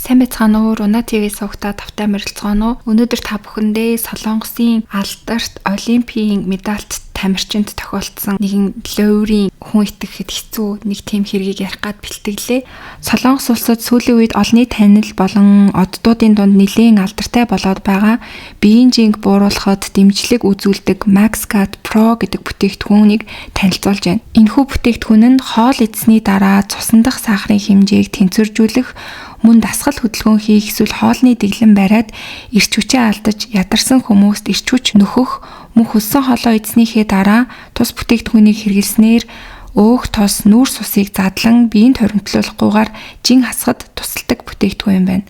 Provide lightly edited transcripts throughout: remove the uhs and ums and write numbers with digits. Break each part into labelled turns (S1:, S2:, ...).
S1: Сайн байцгаана уу? Уна ТV сувгата тавтай морилцгаано. Өнөөдөр та бүхэндээ Солонгосын алдарт Олимпийн медальт тамирчинд тохиолдсон нэгэн лоурийн хүн итгэхэд хэцүү нэг тийм хэргийг ярих гад бэлтгэлээ. Солонгос улсад сүүлийн үед олонний танил болон оддуудын дунд нэлээд алдартай болоод байгаа биеийн жинг бууруулахад дэмжлэг үзүүлдэг MaxGuard Pro гэдэг бүтээгдэхүүнийг танилцуулж байна. Энэхүү бүтээгдэхүүн нь хоол идсний дараа цусан дахь сахарын хэмжээг тэнцвэржүүлэх, мөн дасгал хөдөлгөөн хийх эсвэл хоолны дэглэн бариад эрч хүчээ алдаж ядарсан хүмүүст эрч хүч нөхөх, мөн хөлсөн хоолоо идснийхээ дараа тус бүтээгдэхүүнийг хэрэглэснээр өөх тос нүүрс усыг задлан биеинд хоримтлуулахгүйгээр жин хасахад тусалдаг бүтээгдэхүүн юм байна.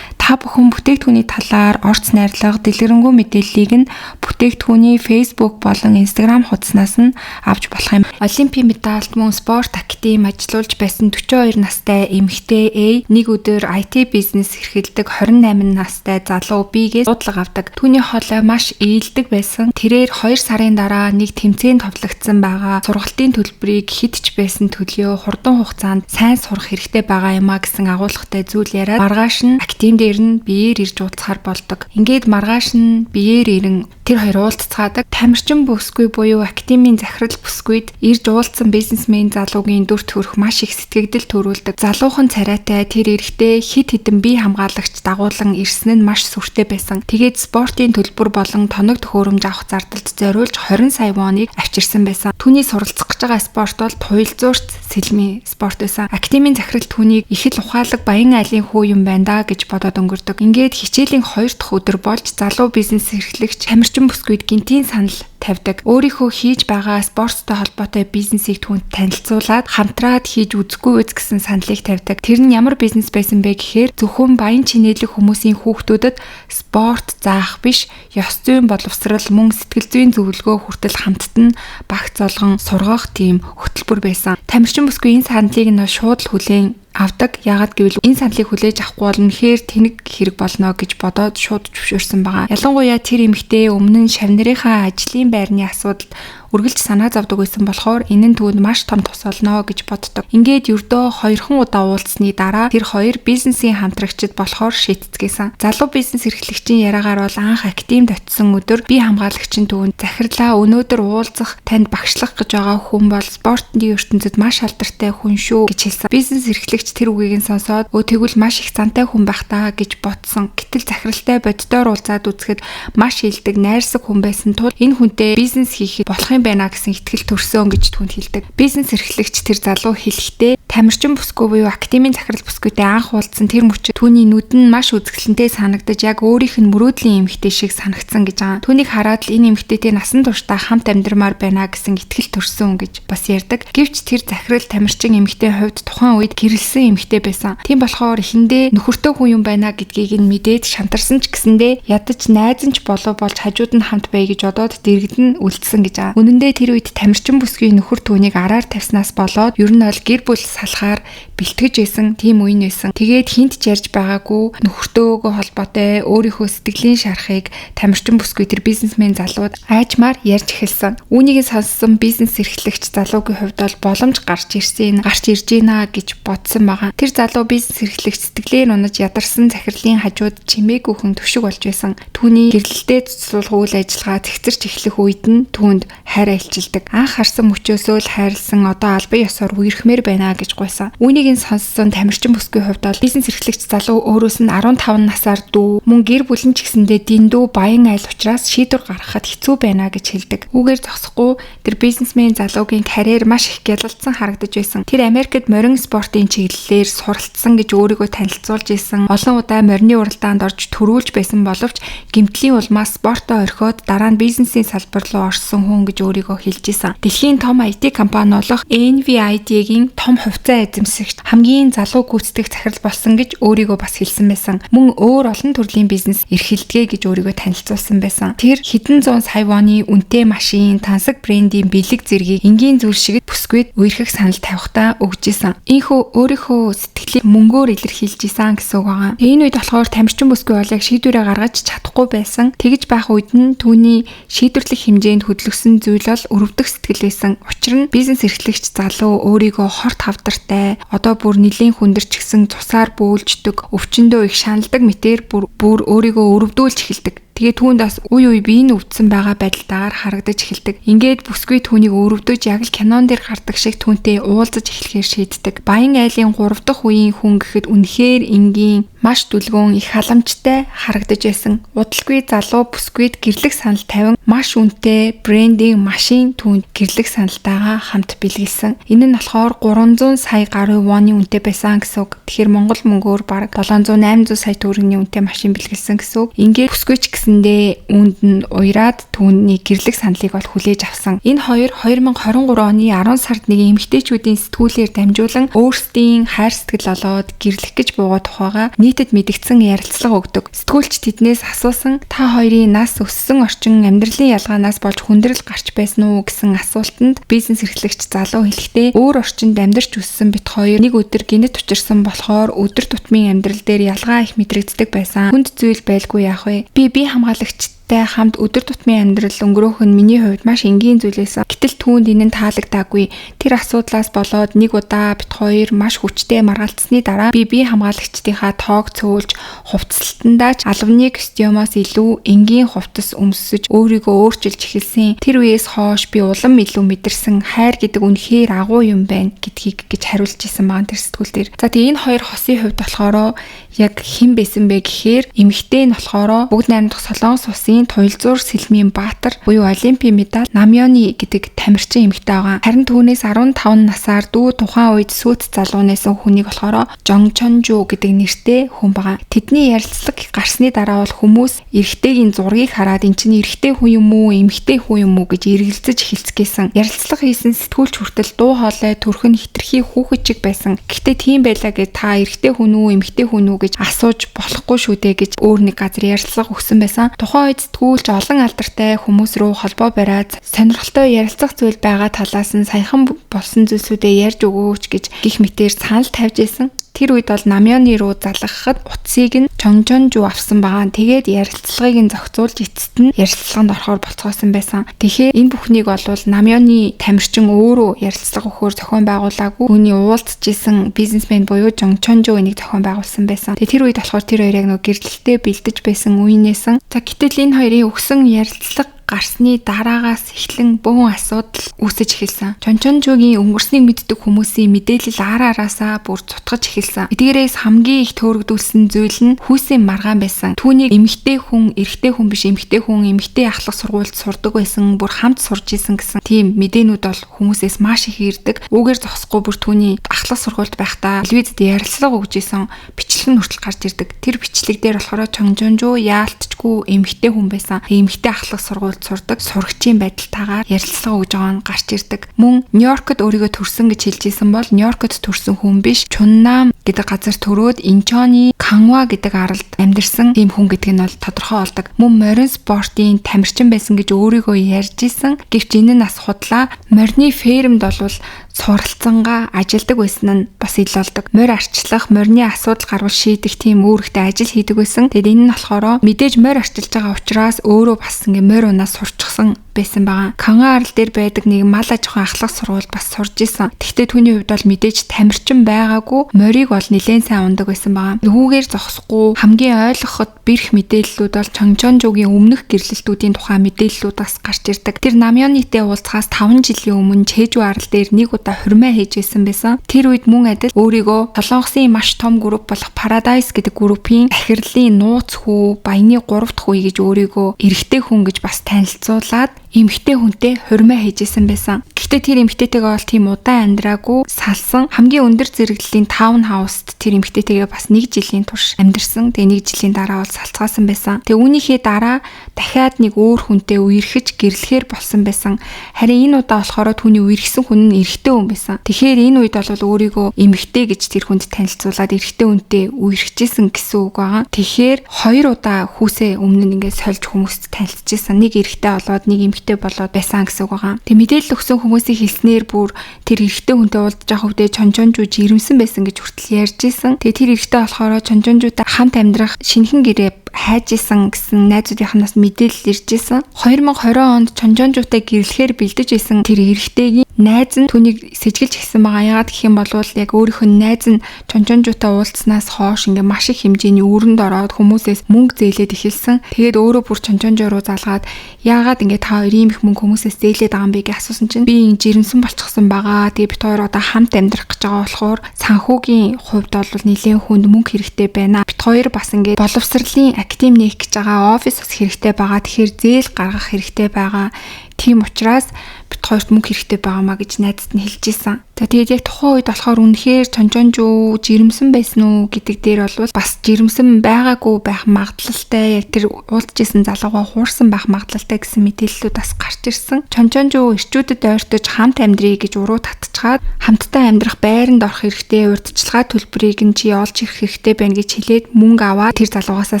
S1: Та бүхэн бүтээгдэхүүний талаар орц найрлага, дэлгэрэнгүй мэдээллийг нь бүтээгдэхүүний Facebook болон Instagram хуудаснаас нь авч болох юм. Олимпийн медальт мөн спорт академи ажиллуулж байсан 42 настай эмэгтэй A нэг өдөр IT бизнес эрхэлдэг 28 настай залуу B-гээс дуудлага авдаг. Түүний хоолой маш ээлдэг байсан. Тэрээр 2 сарын дараа нэг тэмцээнд товлогдсон байгаа. Сургалтын төлбөрийг хэд ч байсан төлөө хурдан хугацаанд сайн сурах хэрэгтэй байгаа юмаа гэсэн агуулгатай зүйл яриад маргааш нь академи дээр нь биеэр ирж уулзахаар болдог. Ингээд маргааш нь биеэр ирэн тэр хоёр уулзцаадаг. Тамирчин бүсгүй буюу академийн захирал бүсгүйд ирж уулзсан бизнесмен залуугийн дүр төрх маш их сэтгэгдэл төрүүлдэг. Залуухан царайтай тэр эрэхтэй хит хитэн бие хамгаалагч дагуулan ирсэн нь маш сүртэй байсан. Тэгээд спортын төлбөр болон тоног төхөөрөмж авах зардалд зориулж 20 сая воныг авчирсан байсан. Түүний суралцах гэж байгаа спорт бол туйлзуурт сэлмийн спорт байсан. Академийн захирал түүнийг их л ухаалаг баян айлын хүү юм байна да гэж бодоод өнгөрдөг. Ингээд хичээлийн 2 дахь өдөр болж залуу бизнес эрхлэгч тамирчин бүсгүйд гинтийн санал тавьдаг. Өөрийнхөө хийж байгаа спорттой холбоотой бизнесийг түүнд танилцуулаад хамтраад хийж үзэхгүй үз гэсэн саналыг тавьдаг. Тэр нь ямар бизнес байсан бэ гэхээр зөвхөн баян чинээлэг хүмүүсийн хүүхдүүдэд спорт заах биш, ёс зүйн боловсрал мөн сэтгэл зүйн зөвлөгөө хүртэл хамтд нь багц олгон сургах тийм хөтөлбөр байсан. Тамирчин бүсгүй энэ саналыг нь шууд л хүлээн авдаг. Яагаад гэвэл энэ саналыг хүлээж авахгүй бол нэхэр тэнэг хэрэг болно гэж бодоод шууд зөвшөөрсөн байгаа. Ялангуяа тэр эмэгтэй өмнө нь шавнырынхаа ажлын байрны асуудалд үргэлж санаа зовдөг байсан болохоор энэ нь түүнд маш том тус олно гэж боддог. Ингээд ердөө 2хан удаа уулзсны дараа тэр хоёр бизнесийн хамтрагчид болохоор шийдцгээсэн. Залуу бизнес эрхлэгчийн яриагаар бол анх академид очисон өдөр бие хамгаалагчийн түүнд захирлаа өнөөдөр уулзах танд багшлах гэж байгаа хүн бол спортын ертөнцид маш алдартай хүн шүү гэж хэлсэн. Бизнес эрхлэгч тэр үгийг нь сонсоод тэгвэл маш их зантай хүн байх таа гэж бодсон. Гэтэл захиралтай боддоор уулзаад үзэхэд маш илдэг найрсаг хүн байсан тул энэ хүнтэй бизнес хийхэд болох юм байна гэсэн итгэл төрсөн гэж түүнд хэлдэг. Бизнес эрхлэгч тэр залуу хэлэхдээ тамирчин бүсгүй буюу академийн захирал бүсгүйтэй анх уулзсан тэр мөчид түүний нүд нь маш үзэсгэлэнтэй санагдаж яг өөрийнх нь мөрөөдлийн эмэгтэй шиг санагдсан гэж байгаа. Түүнийг хараад л энэ эмэгтэйтэй насан туршдаа хамт амьдрмаар байна гэсэн итгэл төрсөн гэж бас ярьдаг. Гэвч тэр захирал тамирчин эмэгтэй хувьд тухайн үед гэрэлсэн эмэгтэй байсан. Тийм болохоор эхэндээ нөхөртэй хүн юм байна гэдгийг нь мэдээд шантарсан ч гэсэндээ ядаж найзанч болов болж хажууд нь хамт бай гэж бодоод дэрэгдэн үлдсэн гэж байгаа. Үнэндээ тэр үед тамирчин бүсгийн нөхөр түүнийг араар тавьснаас болоод ер нь бол гэр бүл салахаар бэлтгэж исэн тийм үе нэсэн. Тэгээд хинт ч ярьж байгаагүй нөхөртөөгөө холбоотой өөрийнхөө сэтгэлийн шарахыг тамирчин бүсгүй тэр бизнесмен залууд аажмаар ярьж эхэлсэн. Үүнийг сонссон бизнес эрхлэгч залуугийн хувьд бол боломж гарч ирж гинэ гэж бодсон байгаа. Тэр залуу бизнес эрхлэгч сэтгэлээр унаж ядарсан захирлын хажууд чимээгүй хүн төвшиг болж байсан. Түүний гэрлэлтэд цуцлуулах үйл ажиллагаа цэгцэрч эхлэх үед нь түүнд хайр айлчилдаг. Анх харсан мөчөөсөө л хайрлсан одоо албан ёсоор үерхмээр байна гэж гуйсан. Үүнийг нь сонссон тамирчин бүсгүй хувьд бол бизнес эрхлэгч залуу өөрөөс нь 15 насаар дүү мөн гэр бүлэн ч гэсэндээ дэндүү баян айл учраас шийдвэр гаргахад хэцүү байна гэж хэлдэг. Үүгээр зогсохгүй тэр бизнесмен залуугийн карьер маш их гялалзсан харагдаж байсан. Тэр Америкт морин спортын чиглэлээр суралцсан гэж өөрийгөө танилцуулж исэн. Олон удаа морины уралдаанд орж төрүүлж байсан боловч гэмтлийн улмаас спортоо орхиод дараа нь бизнесийн салбар руу орсон хүн гэж өөрийгөө хэлж исэн. Дэлхийн том IT компани болох NVIDIA-гийн том хувьцаа эзэмшигч хамгийн залуу гүйцэтгэх захирал болсон гэж өөрийгөө бас хэлсэн байсан. Мөн өөр олон төрлийн бизнес эрхэлдэгэ гэж өөрийгөө танилцуулсан байсан. Тэр хэдэн зуун сая воны үнэтэй машин, тансаг брендийн бэлэг зэргийг энгийн зүйл шиг бүсгүйд үерхэх санал тавихтаа өгж исэн. Ийхүү өөрийнхөө сэтгэлийг мөнгөөр илэрхийлж исэн гэсэн үг байгаа. Энэ үед болохоор тамирчин бүсгүй бол яг шийдвэрээ гаргаж чадахгүй байсан. Тэгж байх үед нь түүний шийдвэрлэх хэмжээнд хөдөлгсөн зүйл бол өрөвдөх сэтгэл байсан. Учир нь бизнес эрхлэгч залуу өөрийгөө хорт хавд алдартай. Одоо бүр нэлийн хүндэрч гисэн цусаар бөөлждөг, өвчнөдөө их шаналдаг мэтэр бүр өөрийгөө өрөвдүүлж эхэлдэг. Тэгээ түүнд бас үе бие нь өвдсөн байгаа байдалтайгаар харагдаж эхэлдэг. Ингээд бүсгүй түүнийг өрөвдөж яг л кинон дээр гардаг шиг түүнтэй уулзаж эхлэхээр шийддэг. Баян айлын 3 дахь үеийн хүн гэхэд үнэхээр энгийн, маш дүлгөөн, их халамжтай харагдаж байсан. Удалгүй залуу бүсгүйд гэрлэх санал тавин маш үнэтэй брендинг машин түүнд гэрлэх саналтайгаа хамт бэлгэлсэн. Энэ нь болохоор 300 сая гаруй воны үнэтэй байсан гэсэн үг. Тэгэхээр Монгол мөнгөөр бараг 700-800 сая төгрөгийн үнэтэй машин бэлгэлсэн гэсэн үг. Ингээд бүсгүйч гэсэндээ үүнд нь уяраад түүний гэрлэх саналыг бол хүлээж авсан. Энэ хоёр 2023 оны 10 сард нэг эмэгтэйчүүдийн сэтгүүлээр дамжуулан өөрсдийн хайр сэтгэл олоод гэрлэх гэж буугаад тухайга нийтэд мэдгдсэн ярилцлага өгдөг. Сэтгүүлч тэднээс асуусан та хоёрын нас өссөн орчин амьдралын ялгаанаас болж хүндрэл гарч байсан уу гэсэн асуултанд бизнес эрхлэгч залуу хэлэхдээ өөр орчинд амьдарч өссөн бит хоёр нэг өдөр гинэт учирсан болохоор өдөр тутмын амьдрал дээр ялгаа их мэдрэгддэг байсан. Хүнд зүйл байлгүй яах вэ? Би хамгаалагчтай хамт өдөр тутмын амьдрал өнгөрөөх нь миний хувьд маш энгийн зүйл байсан. Гэтэл түүнд энэ нь таалагдаагүй. Тэр асуудлаас болоод нэг удаа бит хоёр маш хүчтэй маргалцсны дараа би хамгаалагчдынхаа тоог цөөлж хувцсалтандаач албаны костюмоос илүү энгийн хувцас өмсөж өөрийгөө өөрчилж эхэлсэн. Тэр үеэс хойш би улам илүү мэдэрсэн хайр гэдэг үнэхээр агуу юм байна гэдгийг гэж хариулж исэн байгаа тэр сэтгүүл дээр. За тэгээ энэ хоёр хосын хувьд болохоор яг хэн байсан бэ гэхээр эмэгтэй нь болохоор бүгд найрамдах Солонгос улсын Туйлзуур Сэлмийн Баатар буюу олимпийн медаль Намёны гэдэг тамирчин эмэгтэй байгаа. Харин түүнээс 15 насаар дүү тухайн үед сүйт залуу нэсэн хүнийг болохоор Жон Чонжу гэдэг нэртэй хүн байгаа. Тэдний ярилцлага гарсны дараа бол хүмүүс эрэгтэйгийн зургийг хараад эн чинь эрэгтэй хүн юм уу, эмэгтэй хүн юм уу гэж эргэлзэж эхэлцгээсэн. Ярилцлага хийсэн сэтгүүлч хүртэл дуу хоолой төрхөн хитрхи хүүхэд чиг байсан. Гэхдээ тийм байлаа гэж та эрэгтэй хүн үү, эмэгтэй хүн үү гэж асууж болохгүй шүү дээ гэж өөр нэг газар ярилцлага өгсөн байсан. Тухайн үед сэтгүүлч олон алдартай хүмүүс рүү холбоо бариад сонирхолтой ярилцах зүйл байгаа талаас нь саяхан болсон зүйлсүүдээ ярьж өгөөч гэж гих мэтээр санал тавьж исэн. Тэр үед бол Намёны руу залгахад утсыг нь Чонжонжу авсан байгаа. Тэгээд ярилцлагыг нь зохицуулж эцэст нь ярилцлаганд орохоор болцоосон байсан. Тэгэхээр энэ бүхнийг бол Намёны тамирчин өөрөө ярилцлага өгөхөөр зохион байгуулаагүй. Үүний уулзж исэн бизнесмен буюу Чонжонжу энийг зохион байгуулсан байсан. Тэгээд тэр үед болохоор тэр хоёр яг нэг гэрлэлтэд бэлдэж байсан үеийнээсэн. За гэтэл энэ хоёрын өгсөн ярилцлага гарсны дараагаас эхлэн бөөн асуудал үүсэж эхэлсэн. Чонжонжугийн өнгөрснийг мэддэг хүмүүсийн мэдээлэл араасаа бүр цутгаж эхэлсэн. Эдгээрээс хамгийн их төөрөгдүүлсэн зүйл нь хүйсийн маргаан байсан. Түүнийг эмэгтэй хүн, эрэгтэй хүн биш, эмэгтэй хүн, эмэгтэй ахлах сургуульд сурдаг байсан, бүр хамт сурж исэн гэсэн тийм мэдээнүүд бол хүмүүсээс маш их ирдэг. Үүгээр зогсохгүй бүр түүний ахлах сургуульд байхдаа телевизэд ярилцлага өгж исэн бичлэг нь хүртэл гарч ирдэг. Тэр бичлэг дээр болохоор Чонжонжу яалтчгүй эмэгтэй хүн байсан. Эмэгтэй ахлах сургууль сурдаг сурагчийн байдалтайгаар ярилцлага өгж байгаа нь гарч ирдэг. Мөн Нью-Йоркод өөрийгөө төрсөн гэж хэлжсэн бол Нью-Йоркод төрсөн хүн биш. Чуннам гэдэг газар төрөөд Инчоны Канва гэдэг аралд амьдарсан тийм хүн гэдэг нь бол тодорхой болдог. Мөн морин спортын тамирчин байсан гэж өөрийгөө ярьж исэн. Гэвч энэ нь бас худлаа. Морины фермд бол суралцсангаа ажилдаг байсан нь бас ил болдог. Морь арчлах, морины асуудал гарвал шийдэх тийм үүрэгтэй ажил хийдэг байсан. Тэгэд энэ нь болохоор мэдээж морь арчилж байгаа учраас өөрөө бас ингээ морь унаас сурчсан байсан байгаа. Канга арал дээр байдаг нэг мал аж ахуйн ахлах сургуульд бас сурж исэн. Гэхдээ түүний хувьд бол мэдээж тамирчин байгаагүй, морийг бол нэлээд сайн ундаг байсан байгаа. Үүгээр зогсохгүй хамгийн ойлгоход бэрх мэдээллүүд бол Чонжонжугийн өмнөх гэрлэлтүүдийн тухай мэдээллүүд бас гарч ирдэг. Тэр Намёнытэй уулзахаас 5 жилийн өмнө Чежу арал дээр нэг удаа хурмаа хийж исэн байсан. Тэр үед мөн адил өөрийгөө Солонгосын маш том групп болох Paradise гэдэг группийн ахирлын нууц хүү, баяны 3 дахь үе гэж өөрийгөө эрэгтэй хүн гэж бас танилцуулаад эмэгтэй хүнтэй хурмаа хийжсэн байсан. Гэхдээ тэр эмэгтэйтэйгээ бол тийм удаан амьдраагүй салсан. Хамгийн өндөр зэрэглэлийн таун хауст тэр эмэгтэйтэйгээ бас 1 жилийн турш амьдэрсэн. Тэгээ 1 жилийн дараа бол салцгаасан байсан. Тэгээ үүнийхээ дараа дахиад нэг өөр хүнтэй үерхэж гэрлэхээр болсон байсан. Харин энэ удаа болохоор түүний үерхсэн хүн нь эрэгтэй хүн байсан. Тэгэхээр энэ үед бол өөрийгөө эмэгтэй гэж тэр хүнд танилцуулаад эрэгтэй хүнтэй үерхжсэн гэсэн үг байгаа. Тэгэхээр 2 удаа хүүсээ өмнө нь ингээд сольж хүмүүст танилцчихсан. Нэг эрэгтэй болоод нэг эмэгтэй болоод байсан гэсэн үг байгаа. Тэг мэдээлэл өгсөн хүмүүсийн хэлснээр бүр тэр эрэгтэй хүнтэй уулзж байгаа хөвдөө Чонжонжу жирэмсэн байсан гэж хүртэл ярьж исэн. Тэгээ тэр эрэгтэй болохоор Чонжонжутай хамт амьдрах шинэхэн гэрээ хайж исэн гэсэн найзуудынханаас мэдээлэл ирж исэн. 2020 онд Чонжонжуутай гэрлэхээр бэлдэж исэн тэр эрэгтэйгийн найз нь түүнийг сэжгэлж эхэлсэн байгаа. Яагаад гэх юм бол яг өөрийнхөө найз нь Чонжонжуутай уулзснаас хойш ингээ маш их хэмжээний өрөнд ороод хүмүүсээс мөнгө зээлээд эхэлсэн. Тэгээд өөрөө бүр Чонжонжоо руу залгаад яагаад ингээ та хоёр ийм их мөнгө хүмүүсээс зээлээд байгаа юм бэ гэж асуусан чинь би жирэмсэн болчихсон байгаа. Тэгээд бид хоёр одоо хамт амьдрах гэж байгаа болохоор санхүүгийн хувьд бол нэлээд хүнд мөнгө хэрэгтэй байна. Бид хоёр бас ингээ боловсролын академи нээх гэж байгаа, офис ус хэрэгтэй байгаа. Тэгэхээр зээл гаргах хэрэгтэй байгаа. Тийм учраас бид хоёрт мөнгө хэрэгтэй байгаамаа гэж найзад нь хэлж исэн. За тэгээд яг тухайн үед болохоор үнэхээр Чонжонжуу жирэмсэн байсан уу гэдэг дээр бол бас жирэмсэн байгаагүй байх магадлалтай, яг тэр уулзж исэн залуугаа хуурсан байх магадлалтай гэсэн мэдээллүүд бас гарч ирсэн. Чонжонжуу эрчүүдэд ойртож хамт амьдрий гэж уруу татчихад хамтдаа амьдрах байранд орох хэрэгтэй, урьдчилгаа төлбөрийг нь чи олж ирэх хэрэгтэй байна гэж хэлээд мөнгө аваад тэр залуугаасаа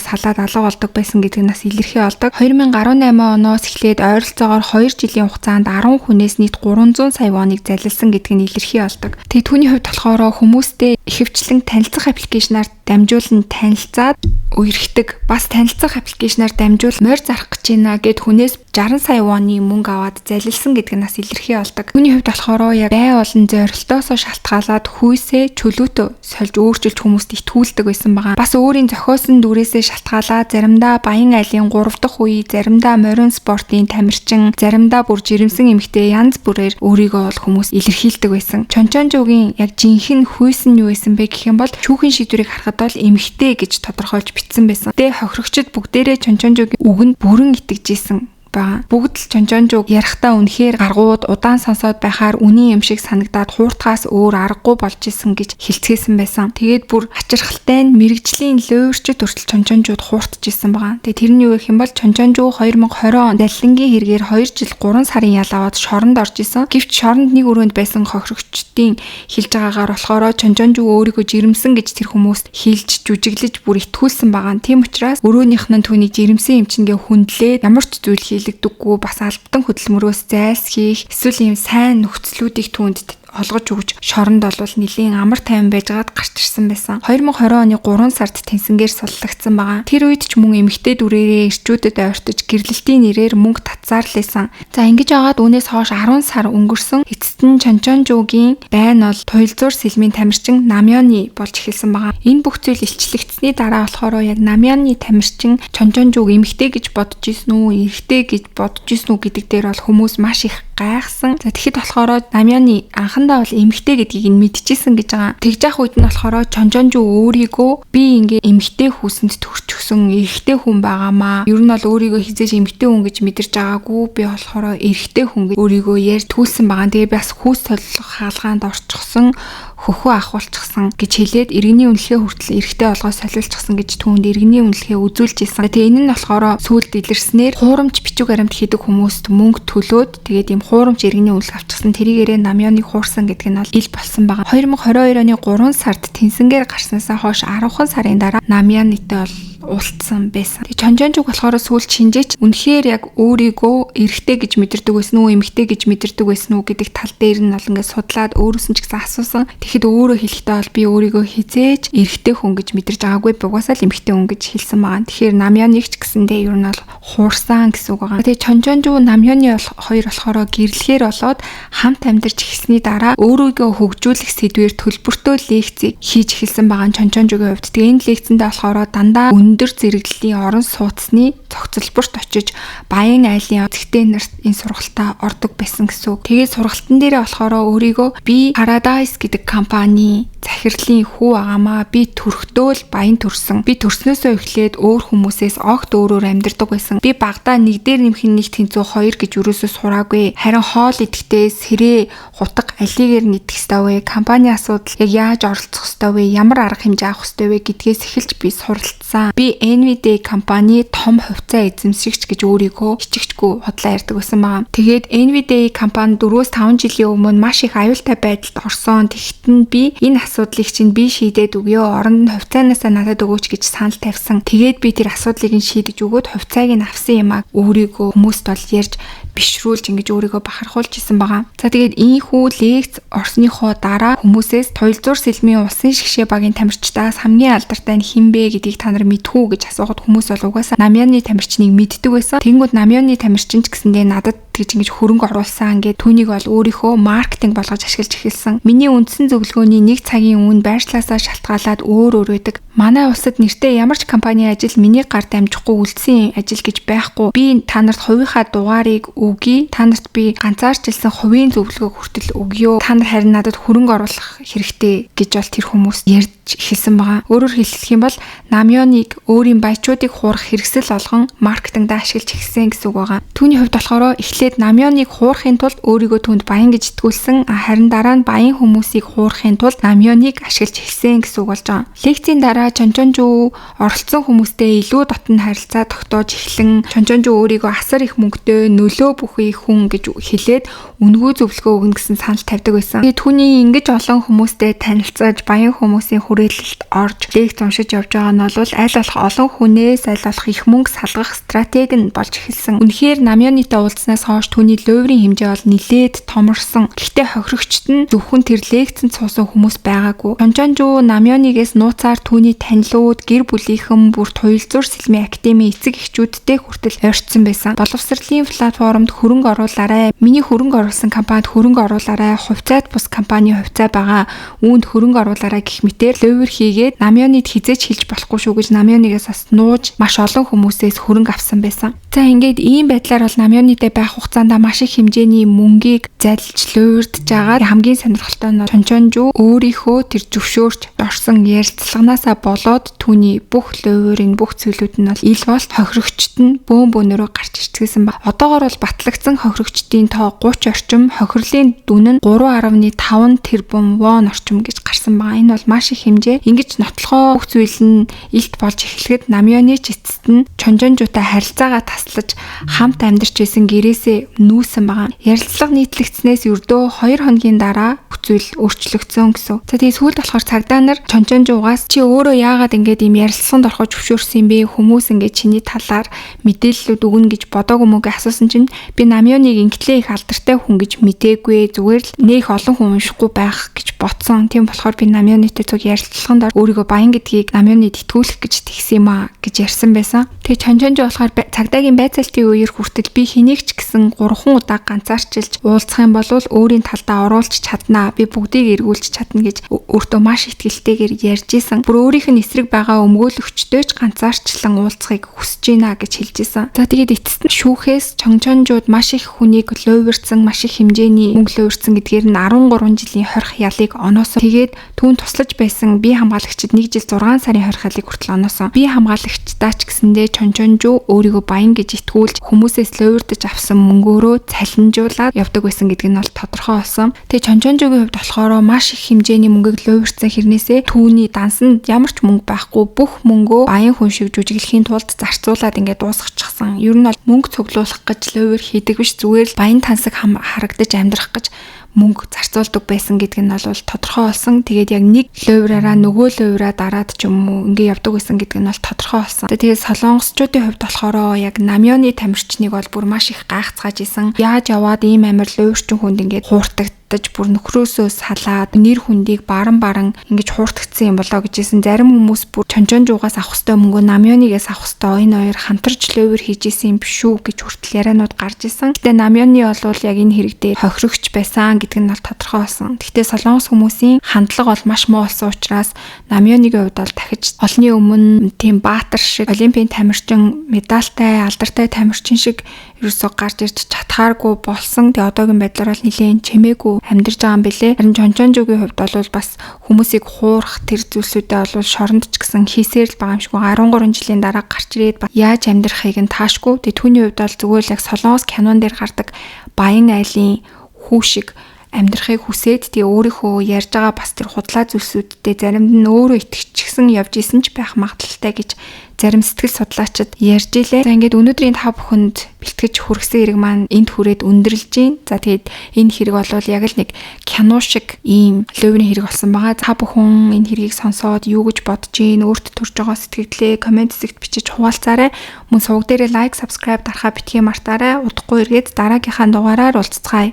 S1: салаад алга болдог байсан гэдэг нь бас илэрхий болдог. 2018 оноос эхлээд ойролцоогоор 2 жилийн хугацаанд 10 хүнээс нийт 300 сая воныг залилсан гэдэг нь илэрхий болдог. Тэгээ түүний хувьд болохоор хүмүүстэй ихэвчлэн танилцах аппликейшнаар дамжуулан танилцаад үерхдэг, бас танилцах аппликейшнаар дамжуул морь зарах гэж байна гэд хүнээс 60 сая вонны мөнгө аваад залилсан гэдэг нь бас илэрхий болдог. Түүний хувьд болохоор яг бай болон зорилтоосоо шалтгаалаад хүйсээ чөлөөтөө сольж өөрчилж хүмүүст итгүүлдэг байсан байгаа. Бас өөрийн зохиосон дүрээсээ шалтгаалаад заримдаа Баян айлын 3 дахь үе, заримдаа морин спортын тамирчин, заримдаа бүр жирэмсэн эмэгтэй янз бүрээр өөрийгөө бол хүмүүс илэрхийлдэг байсан. Чонжонжуугийн яг жинхэнэ хүйс нь юу байсан бэ гэх юм бол шүүхийн шийдвэрийг харахад бол эмэгтэй гэж тодорхойлж бичсэн байсан. Тэ хохирогчд бүгдээрээ Чонжонжуугийн үгэнд бүрэн итгэжсэн. Бүгд л Чонжонжууг ярихтаа үнэхээр гаргууд удаан сонсоод байхаар үнийн юм шиг санагдаад хууртахаас өөр аргагүй болж исэн гэж хэлцгээсэн байсан. Тэгээд бүр ачирхалтай нь мэрэгжлийн луурчд хүртэл Чонжонжууд хууртж исэн байгаа. Тэгээд тэрний юу гэх юм бол Чонжонжуу 2020 онд даллингийн хэрэгээр 2 жил 3 сарын ял аваад шоронд орж исэн. Гэвч шоронд нэг өрөөнд байсан хохирогчдын хэлж байгаагаар болохоор Чонжонжуу өөрийгөө жирэмсэн гэж тэр хүмүүст хэлж жүжиглэж бүр итгүүлсэн байгаа. Тийм учраас өрөөнийх нь түүнийг жирэмсэн эмчингээ хүндлээд ямар ч зүйл дэггүй бас албатан хөдөлмөрөөс зайлсхийх эсвэл ийм сайн нөхцлүүдийг түүнд олгож өгч шоронд олвол нэлийн амар тайван байжгаад гарч ирсэн байсан. 2020 оны 3 сард тэнцэнгээр суллагдсан байгаа. Тэр үед ч мөн эмэгтэй дүрээрээ эрчүүдэд ойртож гэрлэлтийн нэрээр мөнгө татсаар л байсан. За ингэж агаад үүнээс хойш 10 сар өнгөрсөн. Эцэст нь Чонжонжуугийн байн бол туйлзуур сэлмийн тамирчин Намёны болж эхэлсэн байгаа. Энэ бүх зүйл илчлэгдсэний дараа болохоор яг Намёны тамирчин Чонжонжууг эмэгтэй гэж бодож исэн үү, эрэгтэй гэж бодож исэн үү гэдэг дээр бол хүмүүс маш их гайхсан. За тэгэхэд болохоор Намёны анхандаа бол эмэгтэй гэдгийг нь мэдчихсэн гэж байгаа. Тэгж явах үед нь болохоор Чонжонжуу өөрийгөө би ингээ эмэгтэй хүүсэнд төрчихсөн эрэгтэй хүн байгаамаа. Ер нь бол өөрийгөө хизээж эмэгтэй хүн гэж мэдэрч байгаагүй. Би болохоор эрэгтэй хүн гэж өөрийгөө ярьж түлсэн байгаа. Тэгээ бас хүүс толгох хаалгаанд орчихсон, хөхөө ахуулчихсан гэж хэлээд иргэний үнэлгээ хүртэл эрэгтэй олгоо солиулчихсан гэж түүнд иргэний үнэлгээ үзүүлж исэн. Тэгээ энэ нь болохоор сүүлд илэрснээр хуурамч бичиг баримт хийдэг хүмүүст мөнгө төлөөд тэгээд ийм хуурамч иргэний үнэлгээ авчихсан. Тэрийгээрээ Намёныг хуурсан гэдэг нь бол ил болсон байгаа. 2022 оны 3 сард тэнцэнгээр гарснасаа хойш 10 сарын дараа Намёнытай бол уулзсан байсан. Тэгээ Чонжонжууг болохоор сүүлд шинжээч үнэхээр яг өөрийгөө эрэгтэй гэж мэдэрдэг байсан уу, эмэгтэй гэж мэдэрдэг байсан уу гэдэг тал дээр нь бол ингээд судлаад өөрөөс нь ч гэсэн асуусан. Тэгэхэд өөрөө хэлэхдээ бол би өөрийгөө хизээж эрэгтэй хүн гэж мэдэрч байгаагүй, угаасаа л эмэгтэй хүн гэж хэлсэн байгаа. Тэгэхээр Намёныг ч гэсэндээ ер нь бол хуурсан гэсэн үг байгаа. Тэгээ Чонжонжуу Намёны хоёр болохоор гэрлэхээр болоод хамт амьдарч эхэлсний дараа өөрийгөө хөгжүүлэх сэдвээр төлбөртөө лекцийг хийж эхэлсэн байгаа Чонжонжуугийн хувьд. Тэгээ энэ лекцэндээ болохоор дандаа өндөр зэрэглэлийн орон сууцны цогцлборт очиж Баян айлын зэгтэй нарт энэ сургалтаа ордог байсан гэсэн үг. Тэгээд сургалтын дээрээ болохоор өөрийгөө би Paradise гэдэг компани захирлын хүү байгаамаа. Би төрхтөө л баян төрсөн. Би төрснөөсөө эхлээд өөр хүмүүсээс огт өөрөөр амьдардаг байсан. Би багадаа нэг дээр нэмэх нэг тэнцүү хоёр гэж юусоо сураагүй. Харин хоол идэхдээ сэрээ хутга алигээр нэгдэх ёстой вэ? Компани асуудал яг яаж оролцох ёстой вэ? Ямар арга хэмжээ авах ёстой вэ гэдгээс эхэлж би суралцсан. Би NVIDIA компани том хувьцаа эзэмшигч гэж өөрийгөө хичигчгүй худлаа ярьдаг байсан байгаа. Тэгээд NVIDIA компани 4-5 жилийн өмнө маш их аюултай байдалд орсон. Тэгэхэд нь би энэ асуудлыг чинь би шийдээд өгөө. Оронд нь хувьцаанаасаа надад өгөөч гэж санал тавьсан. Тэгээд би тэр асуудлыг нь шийдэж өгөөд хувьцааг нь авсан юмаа өөрийгөө хүмүүст бол ярьж бишрүүлж ингэж өөрийгөө бахархуулж исэн байгаа. За тэгээд ийхүү лекц орсныхоо дараа хүмүүсээс туйлзуур сэлмийн улсын шгшээ багийн тамирчдаас хамгийн алдартай нь хинбэ гэдгийг та нар мэдхүү гэж асуухад хүмүүс бол угаасаа Намёны тамирчныг мэддэг байсан. Тэнгүүд Намёны тамирчин ч гэсэндээ надад гэж ингэж хөрөнгө оруулсан ингээд түүнийг бол өөрийнхөө маркетинг болгож ашиглаж эхэлсэн. Миний үндсэн зөвлөгөөний 1 цагийн үн байршлаасаа шалтгаалаад өөр байдаг. Манай улсад нэртэй ямар ч компани ажил миний гар дамжихгүй үлдсэн ажил гэж байхгүй. Би та нарт хувийнхаа дугаарыг өгье. Та нарт би ганцаарчилсан хувийн зөвлөгөө хүртэл өгье. Та нар харин надад хөрөнгө оруулах хэрэгтэй гэж бол тэр хүмүүс ярьж эхэлсэн байгаа. Өөрөөр хэлэх юм бол Намёныг өөрийн баячуудыг хуурах хэрэгсэл болгон маркетингд ашиглаж эхэлсэн гэсэн үг байгаа. Түүний хувьд болохоор эхлээд Намёныг хуурахын тулд өөрийгөө түүнд баян гэж итгүүлсэн. Харин дараа нь баян хүмүүсийг хуурахын тулд Намёныг ашиглаж эхэлсэн гэсэн үг болж байгаа. Лекцийн дараа Чончонжүү оролцсон хүмүүстэй илүү дотн харилцаа тогтоож эхлэн Чончонжүү өөрийгөө асар их мөнгөтэй нөлөө бүхий хүн гэж хэлээд үнгүй зөвлөгөө өгнө гэсэн санал тавьдаг байсан. Тэгээд түүний ингэж олон хүмүүстэй танилцаж баян хүмүүсийн хүрээлэлд орж лекц уншиж явж байгаа нь бол аль болох олон хүнээс аль болох их мөнгө салгах стратеги нь болж эхэлсэн. Үнэхээр Намёнытай уулзснаас хойш түүний луврын хэмжээ бол нилээд томорсон. Гэхдээ хохирогчд нь зөвхөн тэр лекцэнд суусан хүмүүс байгаагүй. Чончонжүү Намёнигээс нууцаар түүний танилуд гэр бүлийнхэн бүр туйлзуур сэлмийн академийн эцэг эхчүүдтэй хүртэл ойртсон байсан. Боловсролын платформд хөрөнгө оруулаарай. Миний хөрөнгө оруулсан компанид хөрөнгө оруулаарай. Хувьцаат бус компани хувьцаа байгаа. Үүнд хөрөнгө оруулаарай гэх мэтээр лувр хийгээд Намёнид хизээч хэлж болохгүй шүү гэж Намёнигээс бас нууж маш олон хүмүүсээс хөрөнгө авсан байсан. За ингээд ийм байдлаар бол Намёныдээ байх хугацаанд маш их хэмжээний мөнгийг залж луурдж байгаа. Хамгийн сонирхолтой нь Чончонжүү өөрийнхөө тэр зөвшөөрч орсон ярилцлаганаасаа болоод түүний бүх луурын бүх зүйлүүд нь бол ил болт хохирогчд нь бөөн бөөнөрөө гарч ирчихсэн ба. Одоогоор бол батлагдсан хохирогчдын тоо 30 орчим, хохирлын дүн нь 3.5 тэрбум вон орчим гэж гарсан байгаа. Энэ бол маш их хэмжээ. Ингэж нотлохоо бүх зүйл нь илт болж эхлэхэд Намёны ч эцэст нь Чончонжүүтэй харилцаагаа таслаж хамт амьдарч исэн гэрээсээ нүүсэн байгаа. Ярилцлага нийтлэгдснээс ердөө 2 хоногийн дараа бүх зүйл өөрчлөгдсөн гэсэн. За тэгээ сүүлд болохоор цагдаа нар Чончонжуугаас чи өөрөө яагаад ингэж ийм ярилцлаганд ороход зөвшөөрсөн юм бэ? Хүмүүс ингэж чиний талаар мэдээллүүд өгнө гэж бодоогүй мөгөө асуусан чинь би Намёныг ингээдлээ их алдартай хүн гэж мдээгүй. Зүгээр л нөх олон хүн уншихгүй байх гэж бодсон. Тийм болохоор би Намёнытэй зөв ярилцлаганд өөрийгөө баян гэдгийг Намёныг итгүүлэх гэж тэгсэн юм аа гэж ярьсан байсан. Тэгээ Чончонжуу болохоор цагдаагийн байцаалтын үеэр хүртэл би хэнийг ч гэсэн 3 удаа ганцаарчилж уулзах юм бол өөрийн талдаа оруулж чаднаа. Би бүгдийг эргүүлж чадна гэж өөртөө маш ихтгэлтэйгээр ярьж исэн. Бүр өөрийнх нь эсрэг байгаа өмгөөлөгчтэй ч ганцаарчлан уулзахыг хүсэж байна гэж хэлж исэн. За тэгээд эцэст нь шүүхээс Чончонжууд маш их хүнийг луурдсан, маш их хэмжээний мөнгө луурдсан гэдгээр нь 13 жилийн хорих ялыг оноосон. Тэгээд түүн туслаж байсан бие хамгаалагчид 1 жил 6 сарын хорих ялыг хүртэл оноосон. Бие хамгаалагчдаа ч гэсэндээ Чончонжуу өөрийгөө баян гэж итгүүлж хүмүүсээс луурдж авсан мөнгөөрөө цалинжуулаад явдаг байсан гэдэг нь бол тодорхой болсон. Тэгээ Чончонжуугийн хувьд болохоор маш их хэмжээний мөнгөийг луурдсан хэрнээсээ түүний дансанд ямар ч мөнгө байхгүй бүх мөнгөө баян хүн шиг жүжиглэхийн тулд зарцуулаад ингээд дуусгачихсан. Ер нь бол мөнгө цуглуулах гэж лувр хийдэг биш, зүгээр л баян тансаг харагдаж амьдрах гэж мөнгө зарцуулдаг байсан гэдэг нь бол тодорхой болсон. Тэгээд яг нэг лувраараа нөгөө лувраа дараад ч юм уу ингэ явдаг байсан гэдэг нь бол тодорхой болсон. Тэгээд солонгосчуудын хувьд болохоор яг Намёны тамирчныг бол бүр маш их гайхацгааж исэн. Яаж яваад ийм амир луврчин хүнд ингэ хуурдаг бүр нөхрөөсөө салаад нэр хүндийг баран ингэж хууртагдсан юм болоо гэжсэн. Зарим хүмүүс бүр Чончонжуугаас авах ёстой мөнгөө Намёнигээс авах ёстой, энэ хоёр хамтарч лувр хийж исэн юм биш үү гэж хүртэл ярианууд гарч исэн. Гэтэ Намёны бол яг энэ хэрэг дээр хохирогч байсан гэдэг нь бол тодорхой болсон. Гэтэ солонгос хүмүүсийн хандлага бол маш муу болсон учраас Намёныгийн хувьд бол дахиж олонний өмнө тийм баатар шиг олимпийн тамирчин, медальтай, алдартай тамирчин шиг ерөөсөө гарч ирж чадхааргүй болсон. Тэгээ одоогийн байдлаар бол нэлээд чимээгүй амьдарч байгаа юм бэлээ. Харин Чончонжуугийн хувьд бол бас хүмүүсийг хуурах тэр зүйлсүүдээ бол шоронд ч гэсэн хийсээр л байгаа юм шиг. 13 жилийн дараа гарч ирээд яаж амьдрахыг нь таашгүй. Тэгээ түүний хувьд бол зүгээр л яг солонгос кинон дээр гардаг баян айлын хүү шиг амьдрахыг хүсээд тэгээ өөрийнхөө ярьж байгаа бас тэр худлаа зүйлсүүдтэй заримд нь өөрөө итгэчихсэн явж исэн ч байх магадлалтай гэж зарим сэтгэл судлаачид ярьж илээ. За ингээд өнөөдрийн та бүхэнд бэлтгэж хүргэсэн хэрэг маань энд хүрээд өндөрлж гин. За тэгээд энэ хэрэг болвол яг л нэг кино шиг ийм ловрын хэрэг болсон байгаа. Та бүхэн энэ хэргийг сонсоод юу гэж бодож гин, өөртөө төрж байгаа сэтгэлдээ комент хэсэгт бичиж хуваалцаарай. Мөн суваг дээрээ лайк, subscribe дарахаа битгий мартаарай. Удахгүй эргээд дараагийнхаа дугаараар уулзцгаая.